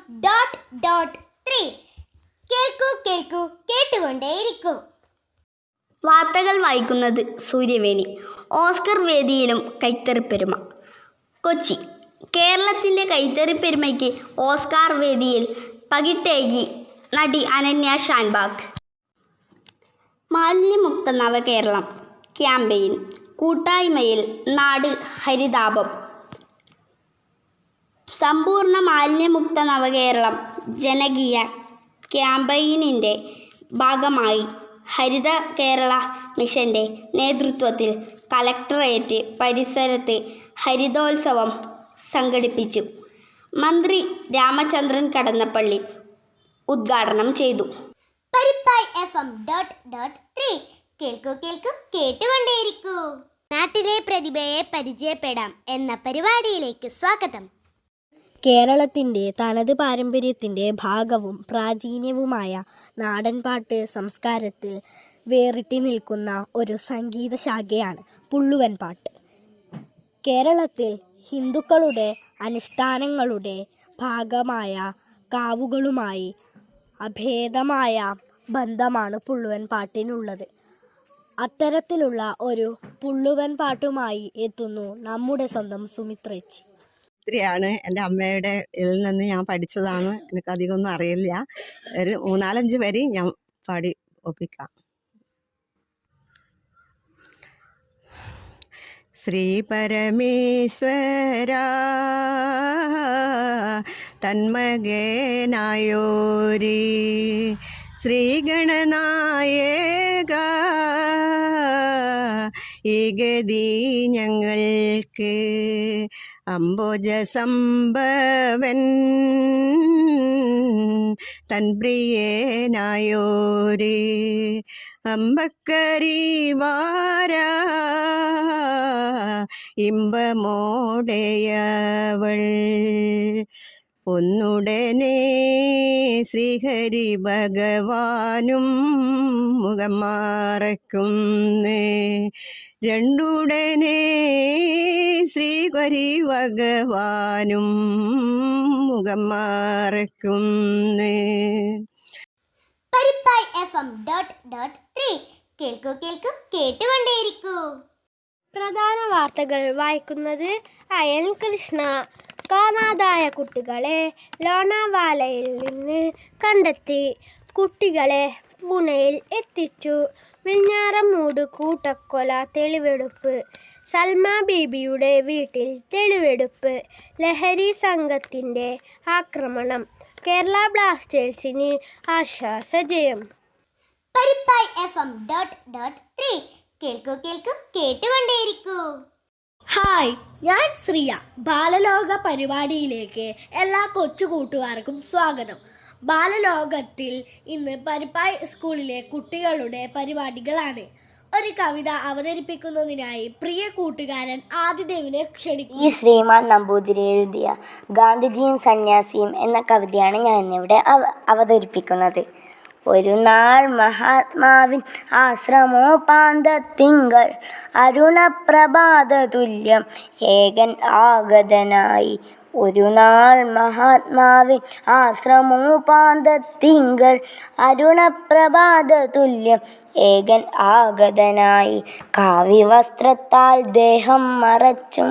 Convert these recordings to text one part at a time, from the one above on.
Dot dot 3. കേൾക്കൂ കേൾക്കൂ കേട്ടുകൊണ്ടേയിരിക്കൂ. വാർത്തകൾ വായിക്കുന്നത് സൂര്യവേണി. ഓസ്കർ വേദിയിലും കൈത്തറിപ്പെരുമ. കൊച്ചി. കേരളത്തിൻ്റെ കൈത്തറിപ്പെരുമയ്ക്ക് ഓസ്കാർ വേദിയിൽ പകിട്ടേകി നടി അനന്യ ഷാൻബാഗ്. മാലിന്യമുക്ത നവകേരളം ക്യാമ്പയിൻ. കൂട്ടായ്മയിൽ നാട് ഹരിതാപം. സമ്പൂർണ്ണ മാലിന്യമുക്ത നവകേരളം ജനകീയ ക്യാമ്പയിനിൻ്റെ ഭാഗമായി ഹരിത കേരള മിഷൻ്റെ നേതൃത്വത്തിൽ കളക്ടറേറ്റ് പരിസരത്ത് ഹരിതോത്സവം സംഘടിപ്പിച്ചു. മന്ത്രി രാമചന്ദ്രൻ കടന്നപ്പള്ളി ഉദ്ഘാടനം ചെയ്തു. പരിപ്പായി FM ഡോട്ട് ഡോട്ട് 3. കേൾക്കൂ കേൾക്കൂ കേട്ടുകൊണ്ടേയിരിക്കൂ. നാട്ടിലെ പ്രതിഭയെ പരിചയപ്പെടാം എന്ന പരിപാടിയിലേക്ക് സ്വാഗതം. കേരളത്തിൻ്റെ തനത് പാരമ്പര്യത്തിൻ്റെ ഭാഗവും പ്രാചീനവുമായ നാടൻപാട്ട് സംസ്കാരത്തിൽ വേറിട്ട് നിൽക്കുന്ന ഒരു സംഗീത ശാഖയാണ് പുള്ളുവൻ പാട്ട്. കേരളത്തിൽ ഹിന്ദുക്കളുടെ അനുഷ്ഠാനങ്ങളുടെ ഭാഗമായ കാവുകളുമായി അഭേദമായ ബന്ധമാണ് പുള്ളുവൻ പാട്ടിനുള്ളത്. അത്തരത്തിലുള്ള ഒരു പുള്ളുവൻ പാട്ടുമായി എത്തുന്നു നമ്മുടെ സ്വന്തം സുമിത്രേച്ചി. ാണ് എൻ്റെ അമ്മയുടെ ഇതിൽ നിന്ന് ഞാൻ പഠിച്ചതാണ്. എനിക്ക് അധികമൊന്നും അറിയില്ല. ഒരു 4-5 വരി ഞാൻ പാടി ഒപ്പിക്കാം. ശ്രീ പരമേശ്വര തന്മകനായോരി ശ്രീഗണനായക ഏകദീ ഞങ്ങൾക്ക് അംബോജ സംഭവൻ തൻപ്രിയനായോര് അമ്പക്കരിവാര ഇമ്പമോടെയവൾ ഒന്നുടനെ ശ്രീഹരി ഭഗവാനും മുഖം മറയ്ക്കുന്നേ. രണ്ടുടനെ ശ്രീഹരി ഭഗവാനും മുഖം മറയ്ക്കുന്നേ. പരിപ്പായി FM ഡോട്ട് ഡോട്ട് 3. കേൾക്കൂ കേൾക്കൂ കേട്ടുകൊണ്ടേയിരിക്കൂ. പ്രധാന വാർത്തകൾ വായിക്കുന്നത് അയൻ കൃഷ്ണ. കാണാതായ കുട്ടികളെ ലോണാവാലയിൽ നിന്ന് കണ്ടെത്തി. കുട്ടികളെ പൂനെയിൽ എത്തിച്ചു. വെഞ്ഞാറമൂട് കൂട്ടക്കൊല തെളിവെടുപ്പ്. സൽമ ബീബിയുടെ വീട്ടിൽ തെളിവെടുപ്പ്. ലഹരി സംഘത്തിൻ്റെ ആക്രമണം. കേരള ബ്ലാസ്റ്റേഴ്സിന് ആശ്വാസജയം. പരിപ്പായി FM ഡോട്ട് ഡോട്ട് 3. കേൾക്കൂ കേൾക്കൂ കേട്ടുകൊണ്ടേയിരിക്കൂ. ഹായ്, ഞാൻ ശ്രിയ. ബാലലോക പരിപാടിയിലേക്ക് എല്ലാ കൊച്ചു കൂട്ടുകാർക്കും സ്വാഗതം. ബാലലോകത്തിൽ ഇന്ന് പരിപ്പായി സ്കൂളിലെ കുട്ടികളുടെ പരിപാടികളാണ്. ഒരു കവിത അവതരിപ്പിക്കുന്നതിനായി പ്രിയ കൂട്ടുകാരൻ ആദിദേവിനെ ക്ഷണിക്കുന്നു. ഈ ശ്രീമാൻ നമ്പൂതിരി എഴുതിയ ഗാന്ധിജിയും സന്യാസിയും എന്ന കവിതയാണ് ഞാൻ ഇന്നിവിടെ അവതരിപ്പിക്കുന്നത്. ഒരു നാൾ മഹാത്മാവിൻ ആശ്രമോപാന്തത്തിങ്കൾ അരുണപ്രഭാത തുല്യം ഏകൻ ആഗതനായി. ഒരു നാൾ മഹാത്മാവിൻ ആശ്രമോപാന്തത്തിങ്കൾ അരുണപ്രഭാത തുല്യം ഏകൻ ആഗതനായി. കാവ്യവസ്ത്രത്താൽ ദേഹം മറച്ചും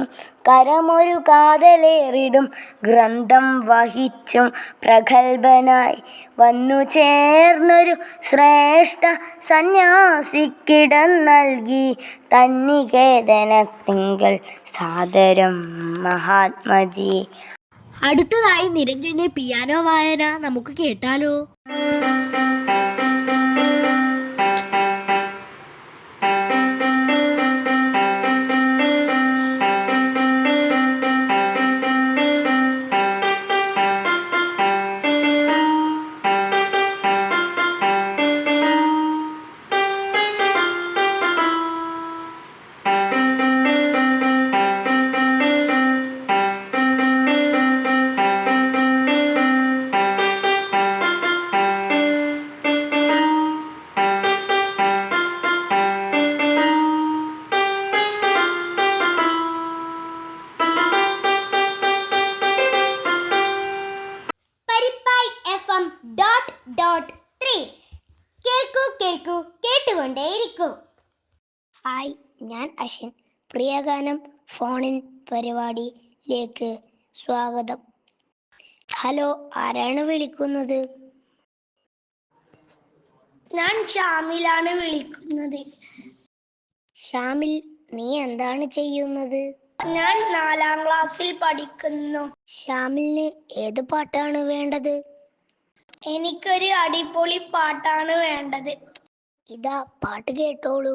കരമൊരു കാതലേറിടും ഗ്രന്ഥം വഹിച്ചും പ്രഗത്ഭനായി വന്നു ചേർന്നൊരു ശ്രേഷ്ഠ സന്യാസിക്കിടം നൽകി തന്നികേതനത്തിങ്കൽ സാദരം മഹാത്മജി. അടുത്തതായി നിരഞ്ജന്റെ പിയാനോ വായന നമുക്ക് കേട്ടാലോ? 3 കേൾക്കൂ കേൾക്കൂ കേട്ടുകൊണ്ടേയിരിക്കൂ. ഹായ്, ഞാൻ അശ്വിൻ. പ്രിയഗാനം ഫോണിൻ പരിപാടിയിലേക്ക് സ്വാഗതം. ഹലോ, ആരാണ് വിളിക്കുന്നത്? ഞാൻ ഷാമിലാണ് വിളിക്കുന്നത്. ഷാമിൽ, നീ എന്താണ് ചെയ്യുന്നത്? ഞാൻ 4ാം ക്ലാസ്സിൽ പഠിക്കുന്നു. ഷാമിലിന് ഏത് പാട്ടാണ് വേണ്ടത്? എനിക്കൊരു അടിപൊളി പാട്ടാണ് വേണ്ടത്. ഇതാ പാട്ട് കേട്ടോളൂ.